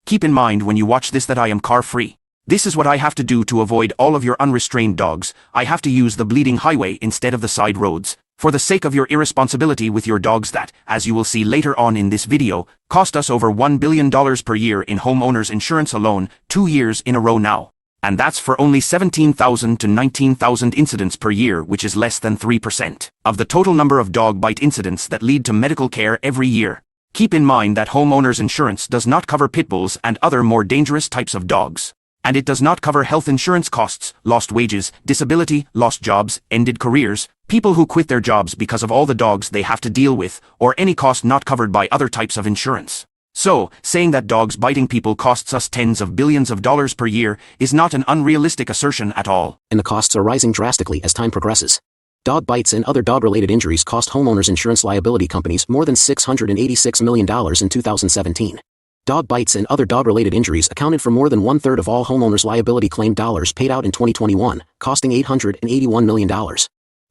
Keep in mind when you watch this that I am car-free. This is what I have to do to avoid all of your unrestrained dogs. I have to use the bleeding highway instead of the side roads, for the sake of your irresponsibility with your dogs that, as you will see later on in this video, cost us over $1 billion per year in homeowners insurance alone, 2 years in a row now. And that's for only 17,000 to 19,000 incidents per year, which is less than 3% of the total number of dog bite incidents that lead to medical care every year. Keep in mind that homeowners insurance does not cover pit bulls and other more dangerous types of dogs. And it does not cover health insurance costs, lost wages, disability, lost jobs, ended careers, people who quit their jobs because of all the dogs they have to deal with, or any cost not covered by other types of insurance. So, saying that dogs biting people costs us tens of billions of dollars per year is not an unrealistic assertion at all. And the costs are rising drastically as time progresses. Dog bites and other dog-related injuries cost homeowners insurance liability companies more than $686 million in 2017. Dog bites and other dog-related injuries accounted for more than 1/3 of all homeowners liability claim dollars paid out in 2021, costing $881 million.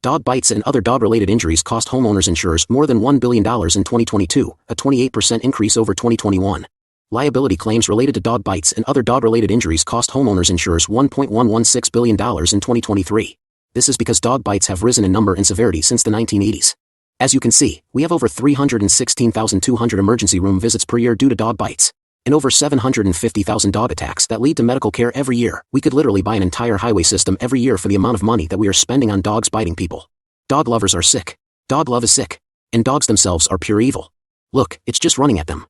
Dog bites and other dog-related injuries cost homeowners insurers more than $1 billion in 2022, a 28% increase over 2021. Liability claims related to dog bites and other dog-related injuries cost homeowners insurers $1.116 billion in 2023. This is because dog bites have risen in number and severity since the 1980s. As you can see, we have over 316,200 emergency room visits per year due to dog bites, and over 750,000 dog attacks that lead to medical care every year. We could literally buy an entire highway system every year for the amount of money that we are spending on dogs biting people. Dog lovers are sick. Dog love is sick. And dogs themselves are pure evil. Look, it's just running at them.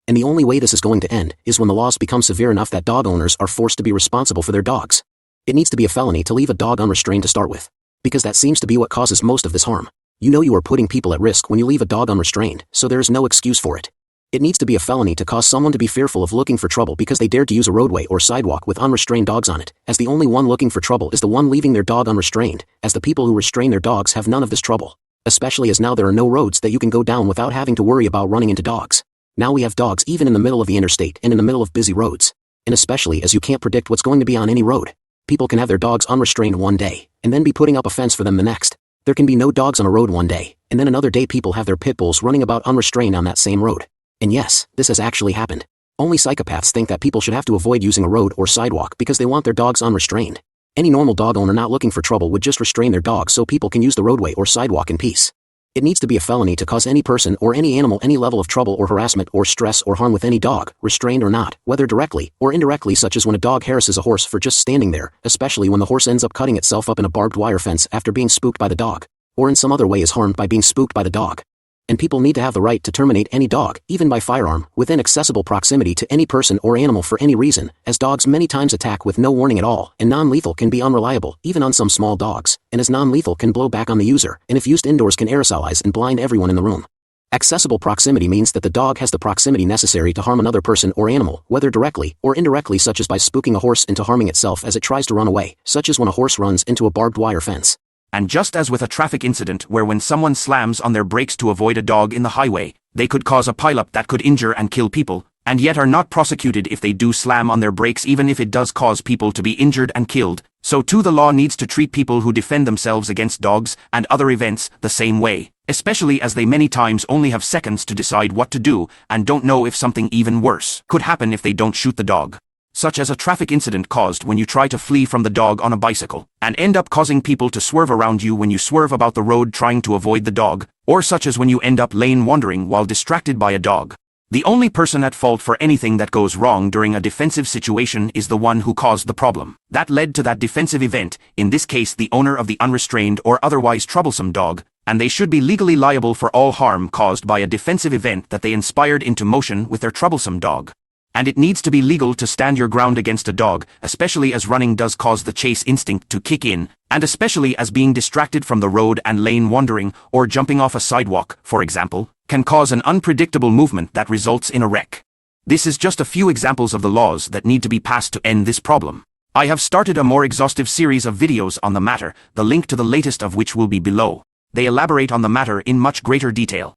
And the only way this is going to end is when the laws become severe enough that dog owners are forced to be responsible for their dogs. It needs to be a felony to leave a dog unrestrained to start with, because that seems to be what causes most of this harm. You know you are putting people at risk when you leave a dog unrestrained, so there is no excuse for it. It needs to be a felony to cause someone to be fearful of looking for trouble because they dared to use a roadway or sidewalk with unrestrained dogs on it, as the only one looking for trouble is the one leaving their dog unrestrained, as the people who restrain their dogs have none of this trouble. Especially as now there are no roads that you can go down without having to worry about running into dogs. Now we have dogs even in the middle of the interstate and in the middle of busy roads. And especially as you can't predict what's going to be on any road. People can have their dogs unrestrained one day, and then be putting up a fence for them the next. There can be no dogs on a road one day, and then another day people have their pit bulls running about unrestrained on that same road. And yes, this has actually happened. Only psychopaths think that people should have to avoid using a road or sidewalk because they want their dogs unrestrained. Any normal dog owner not looking for trouble would just restrain their dogs so people can use the roadway or sidewalk in peace. It needs to be a felony to cause any person or any animal any level of trouble or harassment or stress or harm with any dog, restrained or not, whether directly or indirectly, such as when a dog harasses a horse for just standing there, especially when the horse ends up cutting itself up in a barbed wire fence after being spooked by the dog, or in some other way is harmed by being spooked by the dog. And people need to have the right to terminate any dog, even by firearm, within accessible proximity to any person or animal for any reason, as dogs many times attack with no warning at all, and non-lethal can be unreliable, even on some small dogs, and as non-lethal can blow back on the user, and if used indoors can aerosolize and blind everyone in the room. Accessible proximity means that the dog has the proximity necessary to harm another person or animal, whether directly or indirectly, such as by spooking a horse into harming itself as it tries to run away, such as when a horse runs into a barbed wire fence. And just as with a traffic incident where when someone slams on their brakes to avoid a dog in the highway, they could cause a pileup that could injure and kill people, and yet are not prosecuted if they do slam on their brakes even if it does cause people to be injured and killed, so too the law needs to treat people who defend themselves against dogs and other events the same way, especially as they many times only have seconds to decide what to do and don't know if something even worse could happen if they don't shoot the dog. Such as a traffic incident caused when you try to flee from the dog on a bicycle, and end up causing people to swerve around you when you swerve about the road trying to avoid the dog, or such as when you end up lane wandering while distracted by a dog. The only person at fault for anything that goes wrong during a defensive situation is the one who caused the problem that led to that defensive event, in this case the owner of the unrestrained or otherwise troublesome dog, and they should be legally liable for all harm caused by a defensive event that they inspired into motion with their troublesome dog. And it needs to be legal to stand your ground against a dog, especially as running does cause the chase instinct to kick in, and especially as being distracted from the road and lane wandering, or jumping off a sidewalk, for example, can cause an unpredictable movement that results in a wreck. This is just a few examples of the laws that need to be passed to end this problem. I have started a more exhaustive series of videos on the matter, the link to the latest of which will be below. They elaborate on the matter in much greater detail.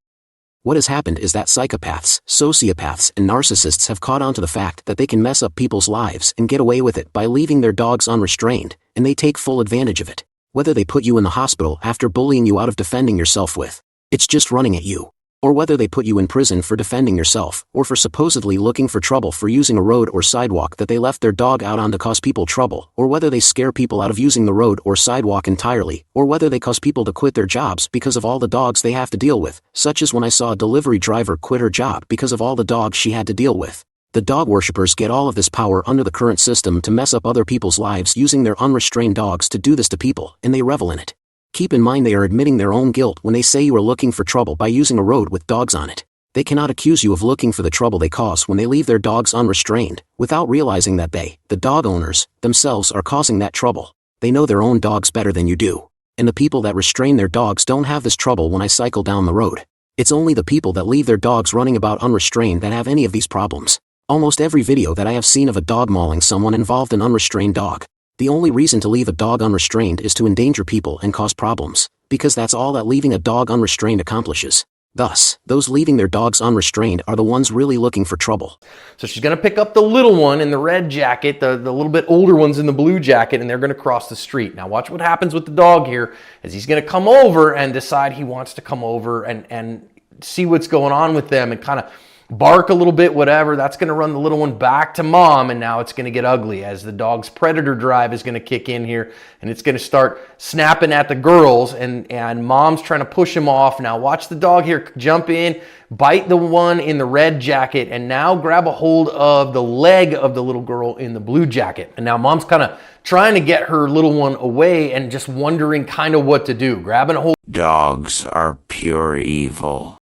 What has happened is that psychopaths, sociopaths, and narcissists have caught on to the fact that they can mess up people's lives and get away with it by leaving their dogs unrestrained, and they take full advantage of it. Whether they put you in the hospital after bullying you out of defending yourself with, it's just running at you. Or whether they put you in prison for defending yourself, or for supposedly looking for trouble for using a road or sidewalk that they left their dog out on to cause people trouble, or whether they scare people out of using the road or sidewalk entirely, or whether they cause people to quit their jobs because of all the dogs they have to deal with, such as when I saw a delivery driver quit her job because of all the dogs she had to deal with. The dog worshippers get all of this power under the current system to mess up other people's lives using their unrestrained dogs to do this to people, and they revel in it. Keep in mind they are admitting their own guilt when they say you are looking for trouble by using a road with dogs on it. They cannot accuse you of looking for the trouble they cause when they leave their dogs unrestrained, without realizing that they, the dog owners, themselves are causing that trouble. They know their own dogs better than you do. And the people that restrain their dogs don't have this trouble when I cycle down the road. It's only the people that leave their dogs running about unrestrained that have any of these problems. Almost every video that I have seen of a dog mauling someone involved an unrestrained dog. The only reason to leave a dog unrestrained is to endanger people and cause problems, because that's all that leaving a dog unrestrained accomplishes. Thus, those leaving their dogs unrestrained are the ones really looking for trouble. So she's going to pick up the little one in the red jacket, the little bit older ones in the blue jacket, and they're going to cross the street. Now watch what happens with the dog here, as he's going to come over and decide he wants to come over and see what's going on with them and kind of bark a little bit, whatever. That's going to run the little one back to mom, and now it's going to get ugly as the dog's predator drive is going to kick in here, and it's going to start snapping at the girls, and mom's trying to push him off. Now watch the dog here jump in, bite the one in the red jacket, and now grab a hold of the leg of the little girl in the blue jacket. And now mom's kind of trying to get her little one away and just wondering kind of what to do. Grabbing a hold. Dogs are pure evil.